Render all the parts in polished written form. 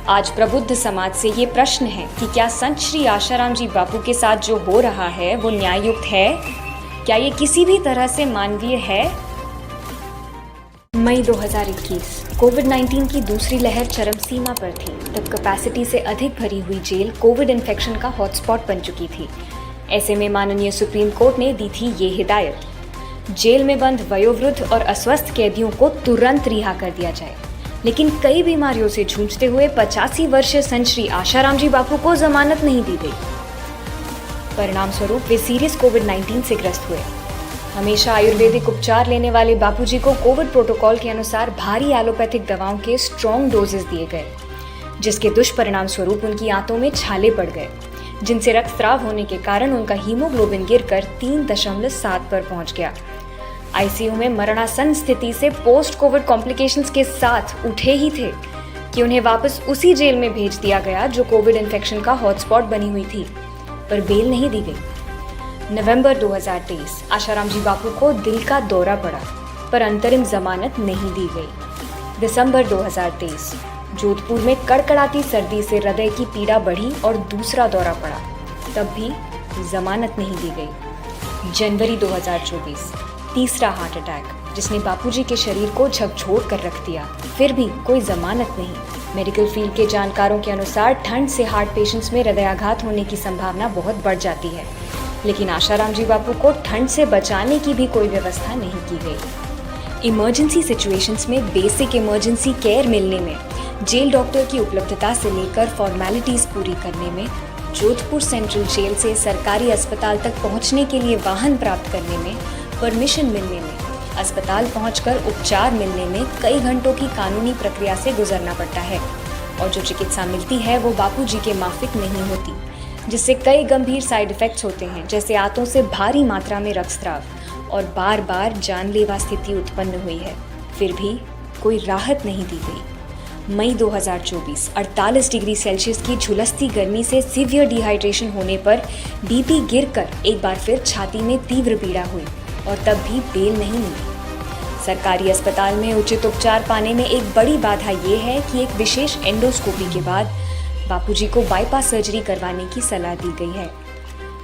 आज प्रबुद्ध समाज से ये प्रश्न है कि क्या संत श्री आशाराम जी बापू के साथ जो हो रहा है वो न्याययुक्त है? क्या ये किसी भी तरह से मानवीय है? मई 2021 कोविड-19 की दूसरी लहर चरम सीमा पर थी। तब कैपेसिटी से अधिक भरी हुई जेल कोविड इन्फेक्शन का हॉटस्पॉट बन चुकी थी। ऐसे में माननीय सुप्रीम कोर्ट ने दी थी ये हिदायत, जेल में बंद वयोवृद्ध और अस्वस्थ कैदियों को तुरंत रिहा कर दिया जाए। लेकिन कई बीमारियों से जूझते हुए 85 वर्षीय संत श्री आशाराम जी बापू को जमानत नहीं दी गई। परिणाम स्वरूप वे सीरियस कोविड-19 से ग्रस्त हुए। हमेशा आयुर्वेदिक उपचार लेने वाले बापूजी को कोविड प्रोटोकॉल के अनुसार भारी एलोपैथिक दवाओं के स्ट्रॉन्ग डोजेस दिए गए, जिसके दुष्परिणाम स्वरूप उनकी आंतों में छाले पड़ गए, जिनसे रक्तस्राव होने के कारण उनका हीमोग्लोबिन गिरकर 3.7 पर पहुंच गया। आईसीयू में मरणासन स्थिति से पोस्ट कोविड कॉम्प्लिकेशंस के साथ उठे ही थे कि उन्हें वापस उसी जेल में भेज दिया गया जो कोविड इन्फेक्शन का हॉटस्पॉट बनी हुई थी, पर बेल नहीं दी गई। नवंबर 2023 आशाराम जी बापू को दिल का दौरा पड़ा, पर अंतरिम जमानत नहीं दी गई। दिसंबर 2023 जोधपुर में कड़कड़ाती सर्दी से हृदय की पीड़ा बढ़ी और दूसरा दौरा पड़ा, तब भी जमानत नहीं दी गई। जनवरी 2024 तीसरा हार्ट अटैक, जिसने बापूजी के शरीर को झकझोर कर रख दिया, फिर भी कोई जमानत नहीं। मेडिकल फील्ड के जानकारों के अनुसार ठंड से हार्ट पेशेंट्स में हृदयाघात होने की संभावना बहुत बढ़ जाती है, लेकिन आशाराम जी बापू को ठंड से बचाने की भी कोई व्यवस्था नहीं की गई। इमरजेंसी सिचुएशंस में बेसिक इमरजेंसी केयर मिलने में, जेल डॉक्टर की उपलब्धता से लेकर फॉर्मेलिटीज पूरी करने में, जोधपुर सेंट्रल जेल से सरकारी अस्पताल तक पहुंचने के लिए वाहन प्राप्त करने में, परमिशन मिलने में, अस्पताल पहुंचकर उपचार मिलने में कई घंटों की कानूनी प्रक्रिया से गुजरना पड़ता है, और जो चिकित्सा मिलती है वो बापूजी के माफिक नहीं होती, जिससे कई गंभीर साइड इफेक्ट्स होते हैं, जैसे आंतों से भारी मात्रा में रक्तस्राव और बार बार जानलेवा स्थिति उत्पन्न हुई है। फिर भी कोई राहत नहीं दी गई। मई 2024 48 डिग्री सेल्सियस की झुलसती गर्मी से सीवियर डिहाइड्रेशन होने पर बीपी गिरकर एक बार फिर छाती में तीव्र पीड़ा हुई, और तब भी बेल नहीं मिली। सरकारी अस्पताल में उचित उपचार पाने में एक बड़ी बाधा ये है कि एक विशेष एंडोस्कोपी के बाद बापूजी को बाईपास सर्जरी करवाने की सलाह दी गई है,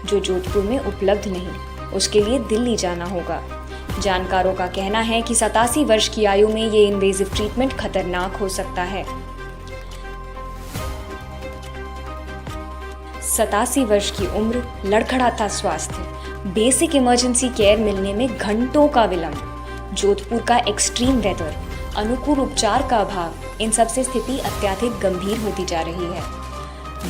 जो जोधपुर में उपलब्ध नहीं। उसके लिए दिल्ली जाना होगा। जानकारों का कहना है कि 87 वर्ष की आयु में ये इन्वेजिव ट्रीटमेंट खतरनाक हो सकता है। 87 वर्ष की उम्र, लड़खड़ाता स्वास्थ्य, बेसिक इमरजेंसी केयर मिलने में घंटों का विलंब, जोधपुर का एक्सट्रीम वेदर, अनुकूल उपचार का अभाव, इन सब से स्थिति अत्यधिक गंभीर होती जा रही है।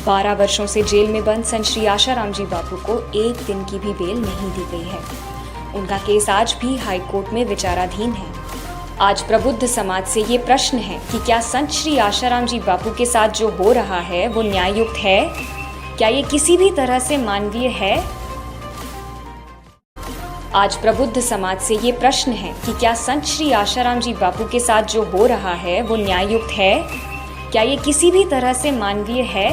12 वर्षों से जेल में बंद संत श्री आशाराम जी बापू को एक दिन की भी बेल नहीं दी गई है। उनका केस आज भी हाई कोर्ट में विचाराधीन है। आज प्रबुद्ध समाज से ये प्रश्न है कि क्या संत श्री आशाराम जी बापू के साथ जो हो रहा है वो न्याययुक्त है? क्या ये किसी भी तरह से मानवीय है? आज प्रबुद्ध समाज से ये प्रश्न है कि क्या संत श्री आशाराम जी बापू के साथ जो हो रहा है वो न्याययुक्त है? क्या ये किसी भी तरह से मानवीय है?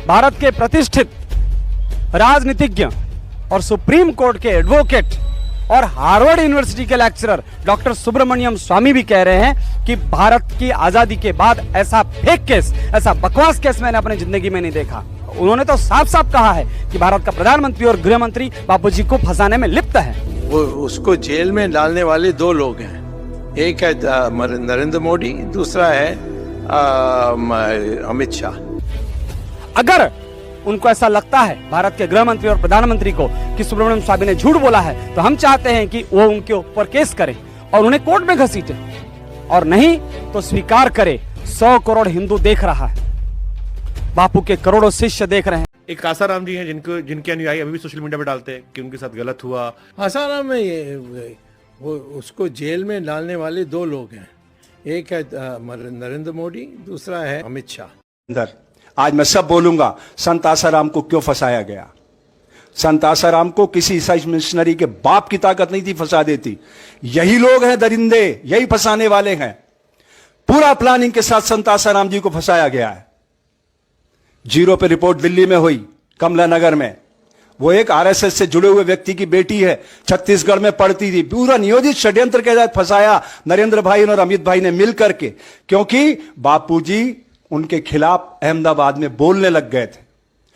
भारत के प्रतिष्ठित राजनीतिज्ञ और सुप्रीम कोर्ट के एडवोकेट और हार्वर्ड यूनिवर्सिटी के लेक्चरर डॉक्टर सुब्रमण्यम स्वामी भी कह रहे हैं कि भारत की आजादी के बाद ऐसा फेक केस, ऐसा बकवास केस मैंने अपनी जिंदगी में नहीं देखा। उन्होंने तो साफ साफ कहा है कि भारत का प्रधानमंत्री और गृह मंत्री बापूजी को फंसाने में लिप्त है। वो उसको जेल में डालने वाले दो लोग हैं, एक है नरेंद्र मोदी, दूसरा है अमित शाह। अगर उनको ऐसा लगता है भारत के गृह मंत्री और प्रधानमंत्री को कि सुब्रमण्यम स्वामी ने झूठ बोला है, तो हम चाहते हैं कि वो उनके ऊपर केस करे और उन्हें कोर्ट में घसीटे, और नहीं तो स्वीकार करे 100 करोड़ हिंदू देख रहा है, बापू के करोड़ों शिष्य देख रहे हैं। एक आसाराम जी हैं जिनके अनुयायी अभी भी सोशल मीडिया पे डालते हैं कि उनके साथ गलत हुआ। आसाराम में वो उसको जेल में डालने वाले दो लोग हैं, एक है नरेंद्र मोदी, दूसरा है अमित शाह। आज मैं सब बोलूंगा संत आसाराम को क्यों फंसाया गया। संत आसाराम को किसी ईसाई मिशनरी के बाप की ताकत नहीं थी फंसा देती। यही लोग हैं दरिंदे, यही फंसाने वाले हैं। पूरा प्लानिंग के साथ संत आसाराम जी को फंसाया गया है। जीरो पे रिपोर्ट दिल्ली में हुई, कमला नगर में, वो एक आरएसएस से जुड़े हुए व्यक्ति की बेटी है, छत्तीसगढ़ में पढ़ती थी। पूरा नियोजित षड्यंत्र के तहत फंसाया नरेंद्र भाई और अमित भाई ने मिल करके, क्योंकि बापूजी उनके खिलाफ अहमदाबाद में बोलने लग गए थे।